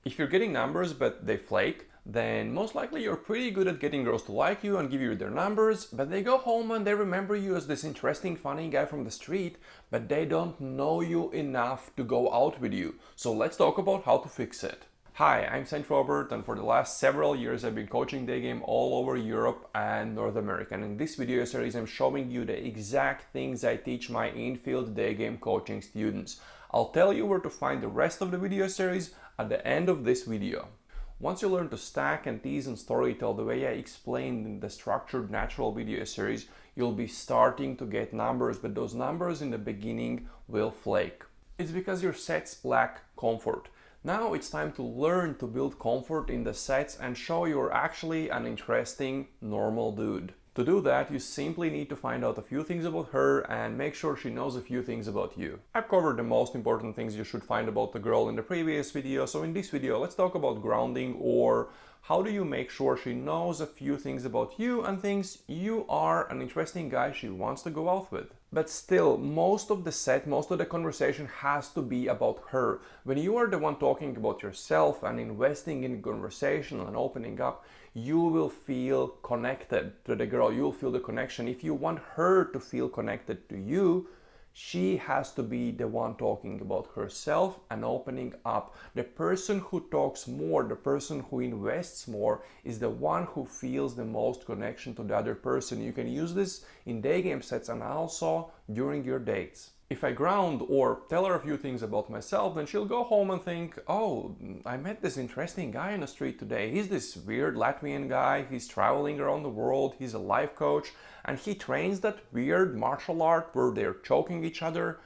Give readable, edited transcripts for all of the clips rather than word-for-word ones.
If you're getting numbers but they flake, then most likely you're pretty good at getting girls to like you and give you their numbers, but they go home and they remember you as this interesting, funny guy from the street, but they don't know you enough to go out with you. So let's talk about how to fix it. Hi, I'm Saint Robert, and for the last several years I've been coaching day game all over Europe and North America. And in this video series I'm showing you the exact things I teach my in-field day game coaching students. I'll tell you where to find the rest of the video series at the end of this video. Once you learn to stack and tease and storytell the way I explained in the structured natural video series, you'll be starting to get numbers, but those numbers in the beginning will flake. It's because your sets lack comfort. Now it's time to learn to build comfort in the sets and show you're actually an interesting, normal dude. To do that, you simply need to find out a few things about her and make sure she knows a few things about you. I've covered the most important things you should find about the girl in the previous video, so in this video let's talk about grounding, or how do you make sure she knows a few things about you and thinks you are an interesting guy she wants to go out with. But still, most of the conversation has to be about her. When you are the one talking about yourself and investing in conversation and opening up, you will feel connected to the girl. You'll feel the connection. If you want her to feel connected to you, she has to be the one talking about herself and opening up. The person who talks more, the person who invests more, is the one who feels the most connection to the other person. You can use this in day game sets and also during your dates. If I ground or tell her a few things about myself, then she'll go home and think, oh, I met this interesting guy in the street today. He's this weird Latvian guy. He's traveling around the world. He's a life coach and he trains that weird martial art where they're choking each other.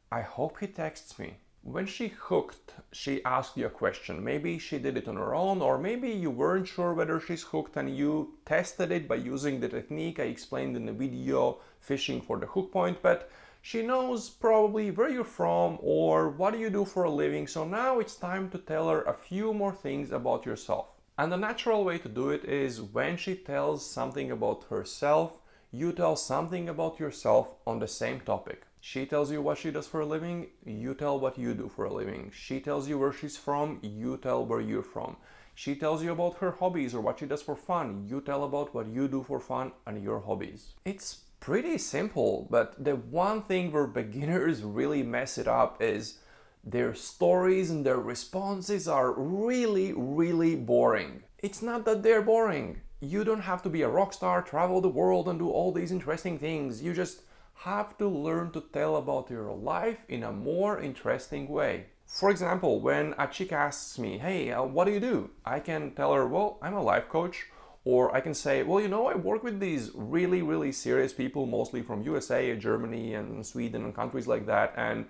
I hope he texts me. When she hooked, she asked you a question. Maybe she did it on her own, or maybe you weren't sure whether she's hooked and you tested it by using the technique I explained in the video, fishing for the hook point, but she knows probably where you're from or what do you do for a living, so now it's time to tell her a few more things about yourself. And the natural way to do it is when she tells something about herself, you tell something about yourself on the same topic. She tells you what she does for a living, you tell what you do for a living. She tells you where she's from, you tell where you're from. She tells you about her hobbies or what she does for fun, you tell about what you do for fun and your hobbies. It's pretty simple, but the one thing where beginners really mess it up is their stories and their responses are really boring. It's not that they're boring. You don't have to be a rock star, travel the world and do all these interesting things. You just have to learn to tell about your life in a more interesting way. For example, when a chick asks me, hey, what do you do? I can tell her, well, I'm a life coach. Or I can say, well, I work with these really serious people, mostly from USA, Germany, and Sweden, and countries like that. And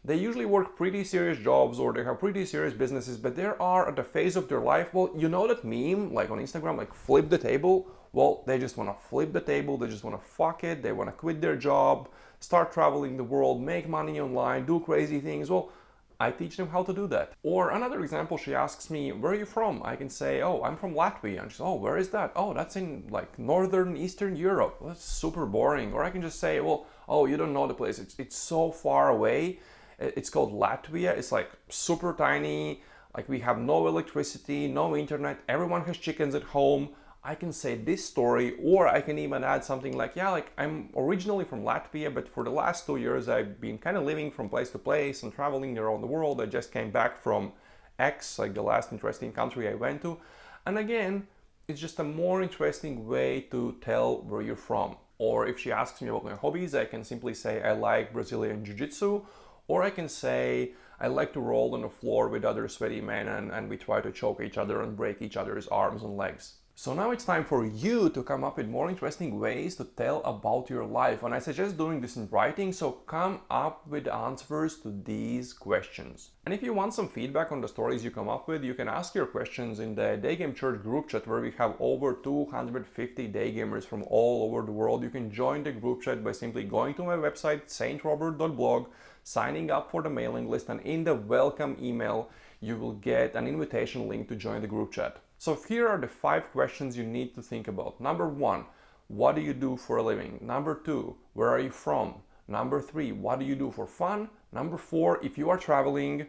they usually work pretty serious jobs or they have pretty serious businesses, but they are at the phase of their life. Well, you know that meme, like on Instagram, like flip the table? Well, they just want to flip the table. They just want to fuck it. They want to quit their job, start traveling the world, make money online, do crazy things. Well, I teach them how to do that. Or another example, she asks me, where are you from? I can say, oh, I'm from Latvia. And she's, oh, where is that? Oh, that's in like Northern Eastern Europe. Well, that's super boring. Or I can just say, well, oh, you don't know the place. It's so far away. It's called Latvia. It's like super tiny. Like we have no electricity, no internet. Everyone has chickens at home. I can say this story, or I can even add something like, yeah, like I'm originally from Latvia, but for the last 2 years I've been kind of living from place to place and traveling around the world. I just came back from X, like the last interesting country I went to. And again, it's just a more interesting way to tell where you're from. Or if she asks me about my hobbies, I can simply say I like Brazilian Jiu-Jitsu, or I can say I like to roll on the floor with other sweaty men and we try to choke each other and break each other's arms and legs. So now it's time for you to come up with more interesting ways to tell about your life. And I suggest doing this in writing, so come up with answers to these questions. And if you want some feedback on the stories you come up with, you can ask your questions in the Daygame Church group chat where we have over 250 daygamers from all over the world. You can join the group chat by simply going to my website, saintrobert.blog, signing up for the mailing list, and in the welcome email, you will get an invitation link to join the group chat. So here are the 5 questions you need to think about. Number 1, what do you do for a living? Number 2, where are you from? Number 3, what do you do for fun? Number 4, if you are traveling,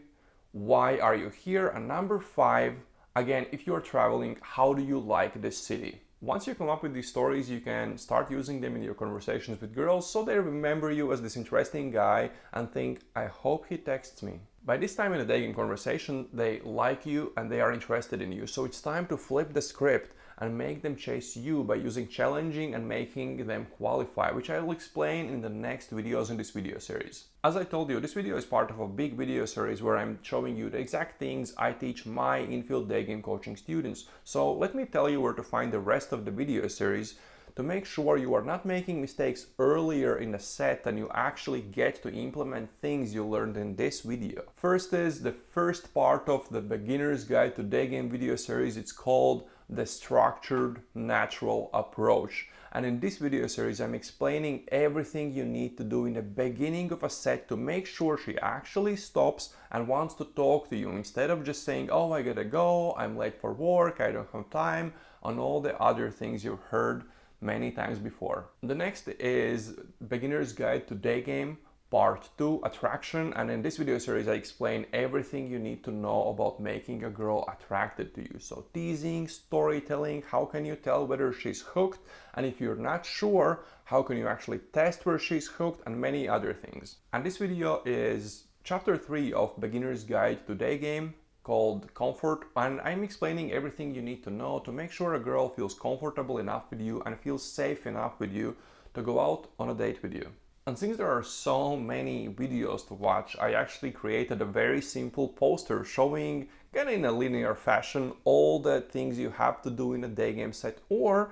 why are you here? And number 5, again, if you're traveling, how do you like this city? Once you come up with these stories, you can start using them in your conversations with girls so they remember you as this interesting guy and think, I hope he texts me. By this time in a dating conversation, they like you and they are interested in you. So it's time to flip the script and make them chase you by using challenging and making them qualify, which I will explain in the next videos in this video series. As I told you, this video is part of a big video series where I'm showing you the exact things I teach my in-field day game coaching students. So let me tell you where to find the rest of the video series to make sure you are not making mistakes earlier in the set and you actually get to implement things you learned in this video. First is the first part of the beginner's guide to day game video series. It's called the structured natural approach. And in this video series, I'm explaining everything you need to do in the beginning of a set to make sure she actually stops and wants to talk to you instead of just saying, oh, I gotta go, I'm late for work, I don't have time, and all the other things you've heard many times before. The next is Beginner's Guide to Day Game Part 2, Attraction, and in this video series I explain everything you need to know about making a girl attracted to you. So teasing, storytelling, how can you tell whether she's hooked, and if you're not sure, how can you actually test where she's hooked, and many other things. And this video is Chapter 3 of Beginner's Guide to Day Game, called Comfort, and I'm explaining everything you need to know to make sure a girl feels comfortable enough with you and feels safe enough with you to go out on a date with you. And since there are so many videos to watch, I actually created a very simple poster showing, kind of in a linear fashion, all the things you have to do in a day game set, or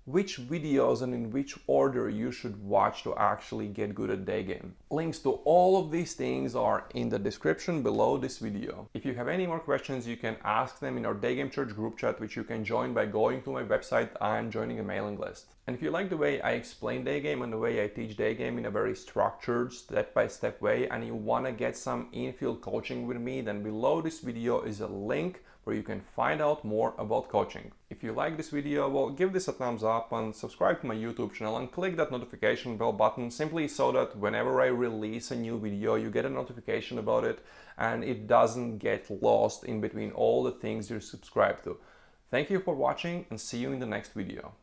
which videos and in which order you should watch to actually get good at day game. Links to all of these things are in the description below this video. If you have any more questions, you can ask them in our Day Game Church group chat, which you can join by going to my website and joining a mailing list. And if you like the way I explain day game and the way I teach day game in a very structured, step-by-step way, and you want to get some in-field coaching with me, then below this video is a link where you can find out more about coaching. If you like this video, well, give this a thumbs up and subscribe to my YouTube channel and click that notification bell button simply so that whenever I release a new video, you get a notification about it and it doesn't get lost in between all the things you're subscribed to. Thank you for watching and see you in the next video.